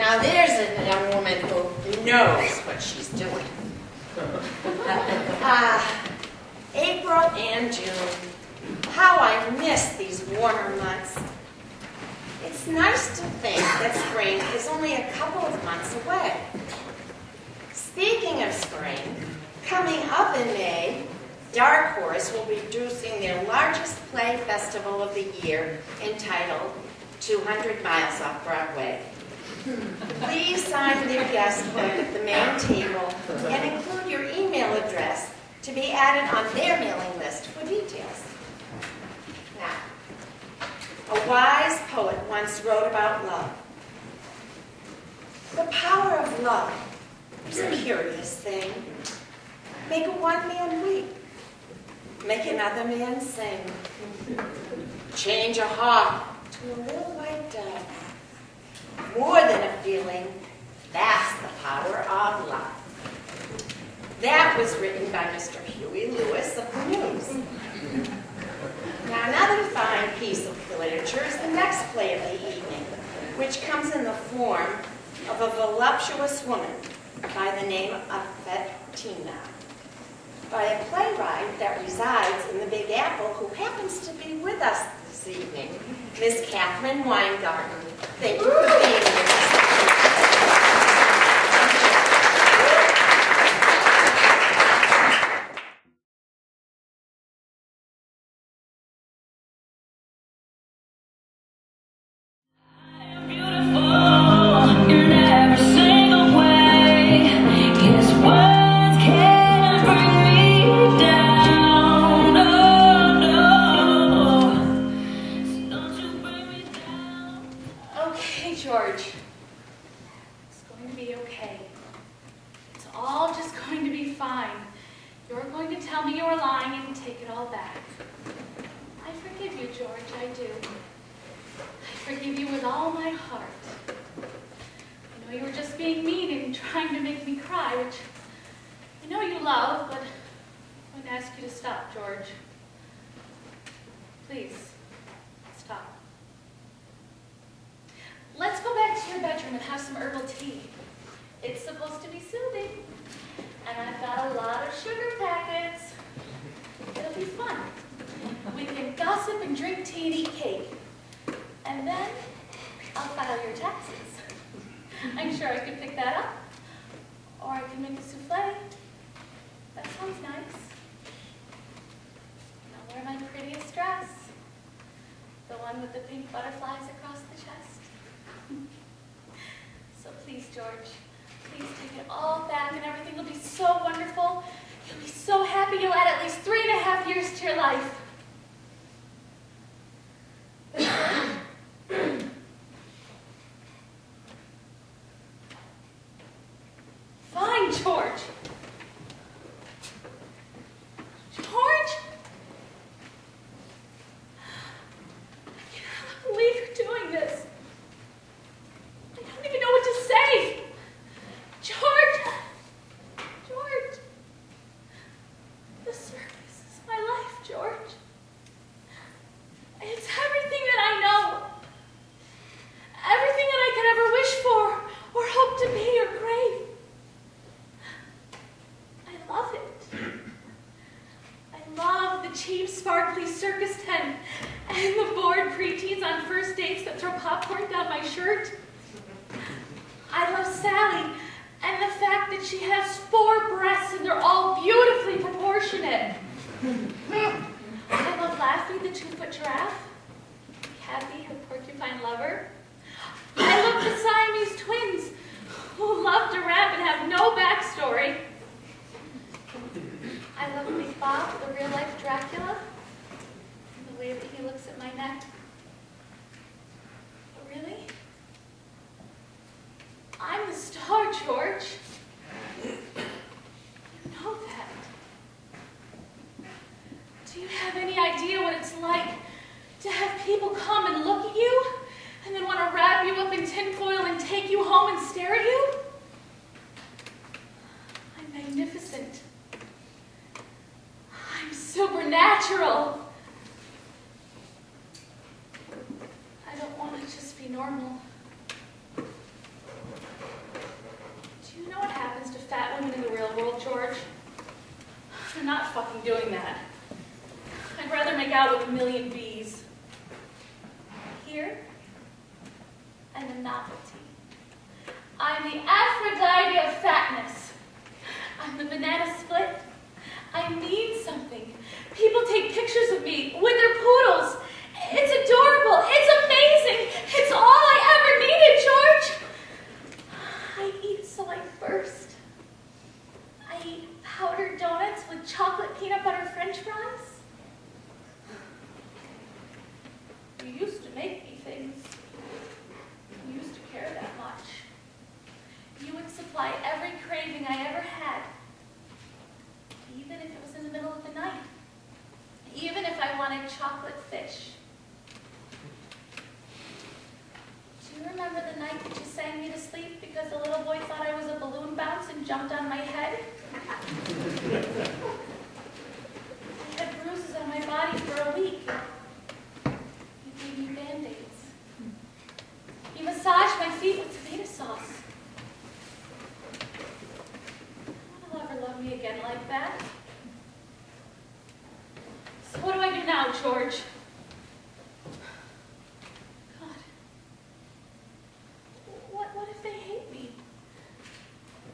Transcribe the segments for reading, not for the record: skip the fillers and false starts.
Now there's a young woman who knows what she's doing. April and June. How I miss these warmer months. It's nice to think that spring is only a couple of months away. Speaking of spring, coming up in May, Darkhorse will be producing their largest play festival of the year entitled 200 Miles Off Broadway. Please sign their guest book at the main table and include your email address to be added on their mailing list for details. Now, a wise poet once wrote about love. The power of love is a curious thing. Make one man weep. Make another man sing. Change a hawk to a little white dove. More than a feeling, that's the power of love. That was written by Mr. Huey Lewis of the News. Now, another fine piece of literature is the next play of the evening, which comes in the form of a voluptuous woman by the name of Fattina, by a playwright that resides in the Big Apple who happens to be with us this evening, Miss Catherine Weingarten. Thank you for being here. Supernatural. I don't want to just be normal. I'm not fucking doing that. I'd rather make out with a million bees. Here, I'm a novelty. I'm the Aphrodite of fatness. I'm the banana split. I mean something. People take pictures of me with their poodles. It's adorable. It's amazing. It's all I ever needed, George. I eat so I burst. I eat powdered donuts with chocolate peanut butter French fries. You used to make me things. You used to care that much. You would supply every craving I ever had, even if it was in the middle of the night, even if I wanted chocolate fish. Do you remember the night that you sang me to sleep because the little boy thought I was a balloon bounce and jumped on my head? I had bruises on my body for a week. You gave me Band-Aids. You massaged my feet with tomato sauce. No one will ever love me again like that. So what do I do now, George? God. What if they hate me?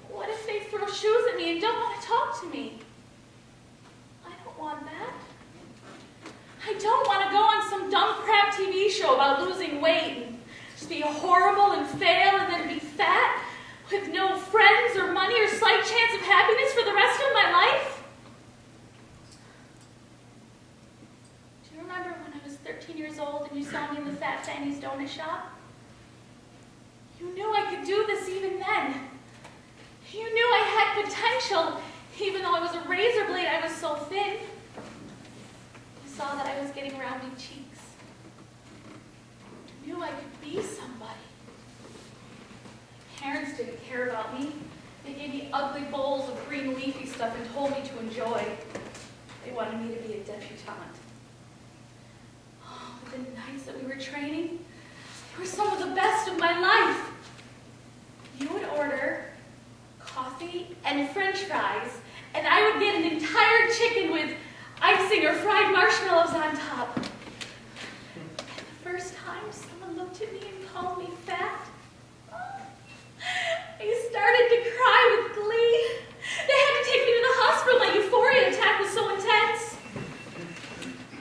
What if they throw shoes at me and don't want to talk to me? I don't want that. I don't want to go on some dumb crap TV show about losing weight and just be horrible and fail and then be fat with no friends or money or slight chance of happiness for the rest of my life. Do you remember when I was 13 years old and you saw me in the Fat Fanny's donut shop? You knew I could do this even then. You knew I had potential, even though I was a razor blade, I was so thin. You saw that I was getting rounded cheeks. You knew I could be somebody. My parents didn't care about me. They gave me ugly bowls of green leafy stuff and told me to enjoy. They wanted me to be a debutante. Oh, but the nights that we were training, they were some of the best of my life. You would order coffee and French fries, and I would get an entire chicken with icing or fried marshmallows on top. And the first time someone looked at me and called me fat, I started to cry with glee. They had to take me to the hospital. My euphoria attack was so intense.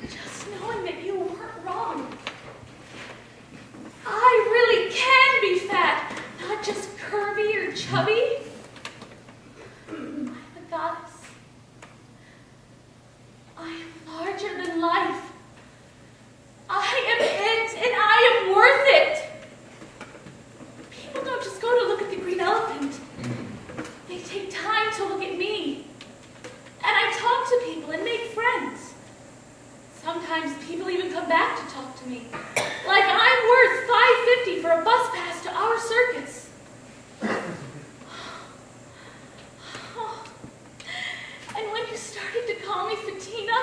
Just knowing that you weren't wrong. I really can be fat, not just curvy or chubby. I'm a goddess. I am larger than life. I am it, and I am worth it. People don't just go to look at the green elephant. They take time to look at me. And I talk to people and make friends. Sometimes people even come back to talk to me. Like I'm worth $5.50 for a bus pass to our circus. And when you started to call me Fattina,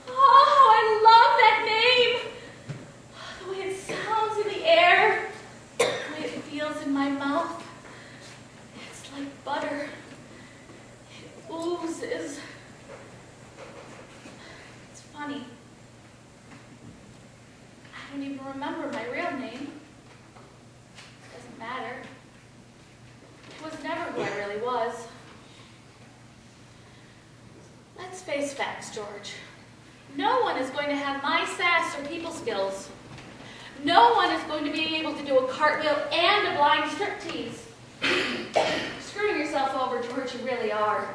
oh, I love that name. The way it sounds in the air, the way it feels in my mouth. It's like butter. It oozes. It's funny. I don't even remember my real name. Doesn't matter. It was never who I really was. Let's face facts, George. No one is going to have my sass or people skills. No one is going to be able to do a cartwheel and a blind striptease. Screwing yourself over, George, you really are.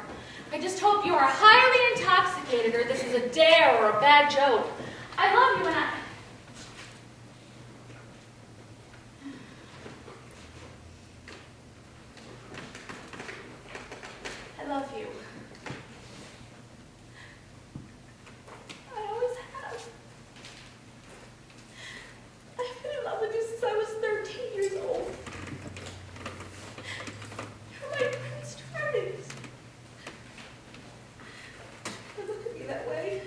I just hope you are highly intoxicated or this is a dare or a bad joke. I love you and I love you. I always have. I've been in love with you since I was 13 years old. You're my Prince Charmings. Don't look at me that way.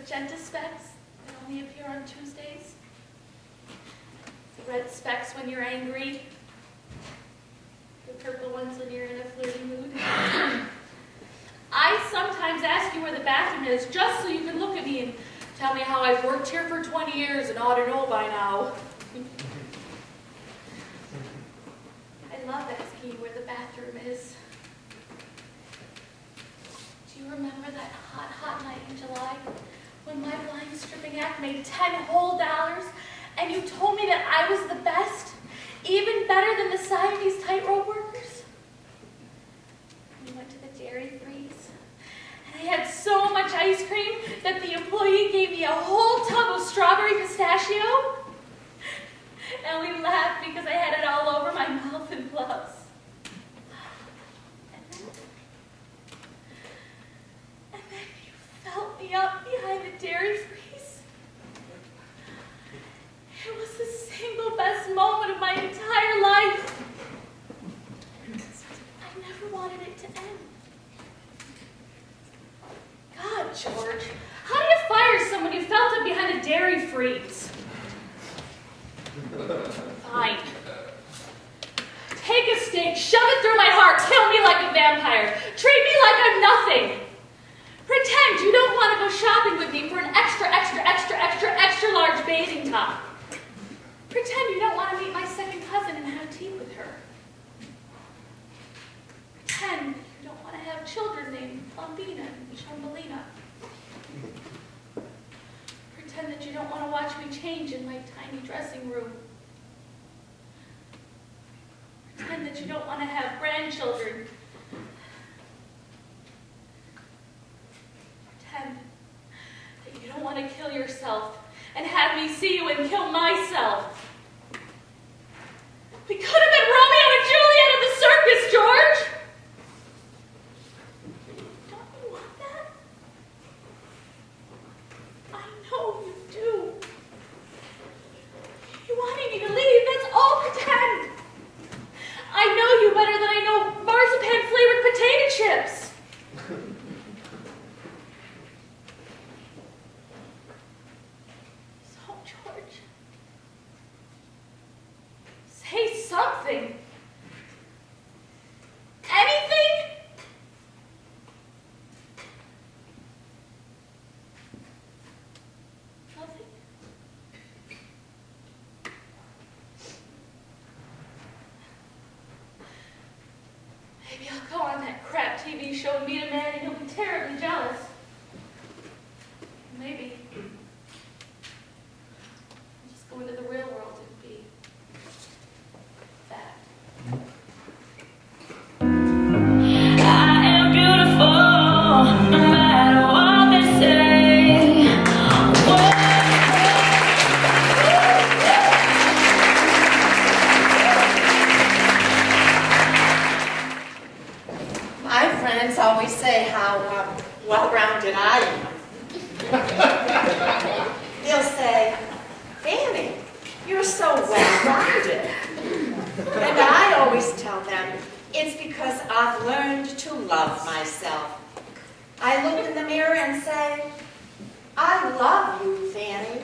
magenta specks that only appear on Tuesdays. The red specks when you're angry. The purple ones when you're in a flirty mood. I sometimes ask you where the bathroom is just so you can look at me and tell me how I've worked here for 20 years and ought to know by now. I love asking you where the bathroom is. Do you remember that hot, hot night in July when my blind stripping act made $10 whole and you told me that I was the best, even better than the Siamese tightrope workers? We went to the dairy freeze, and I had so much ice cream that the employee gave me a whole tub of strawberry pistachio. And we laughed because I had it all over my mouth and gloves. And then you felt me up behind the dairy freeze. It was the single best moment of my entire life. I never wanted it to end. God, George, how do you fire someone you felt it behind a dairy freeze? Fine. Take a stake, shove it through my heart, kill me like a vampire, treat me like I'm nothing. Pretend you don't want to go shopping with me for an extra large bathing top. Pretend you don't want to meet my second cousin and have tea with her. Pretend you don't want to have children named Plumbina and Chumbelina. Pretend that you don't want to watch me change in my tiny dressing room. Pretend that you don't want to have grandchildren. Pretend that you don't want to kill yourself and have me see you and kill myself. We could have been Romeo and Juliet at the circus, George! Don't you want that? I know you do. You wanted me to leave, that's all pretend. I know you better than I know marzipan-flavored potato chips. So, George, say something. Anything? Nothing? Maybe I'll go on that crap TV show and meet a man and he'll be terribly jealous. Maybe I'll just go into the real world and be that. I am beautiful, no matter what they say. My friends always say how well-rounded I am. They'll say, Fanny, you're so well-rounded. And I always tell them, it's because I've learned to love myself. I look in the mirror and say, I love you, Fanny.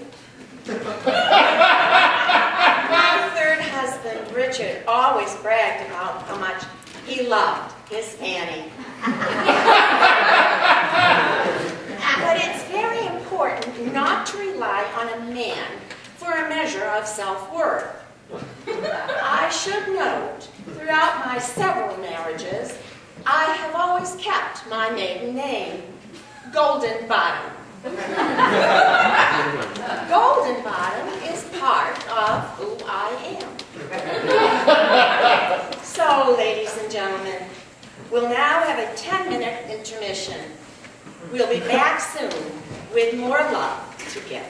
My third husband, Richard, always bragged about how much he loved his Fanny. But it's very important not to rely on a man for a measure of self-worth. I should note, throughout my several marriages, I have always kept my maiden name, Golden Bottom. Golden Bottom is part of who I am. So, ladies and gentlemen, we'll now have a 10-minute intermission. We'll be back soon with more love to give.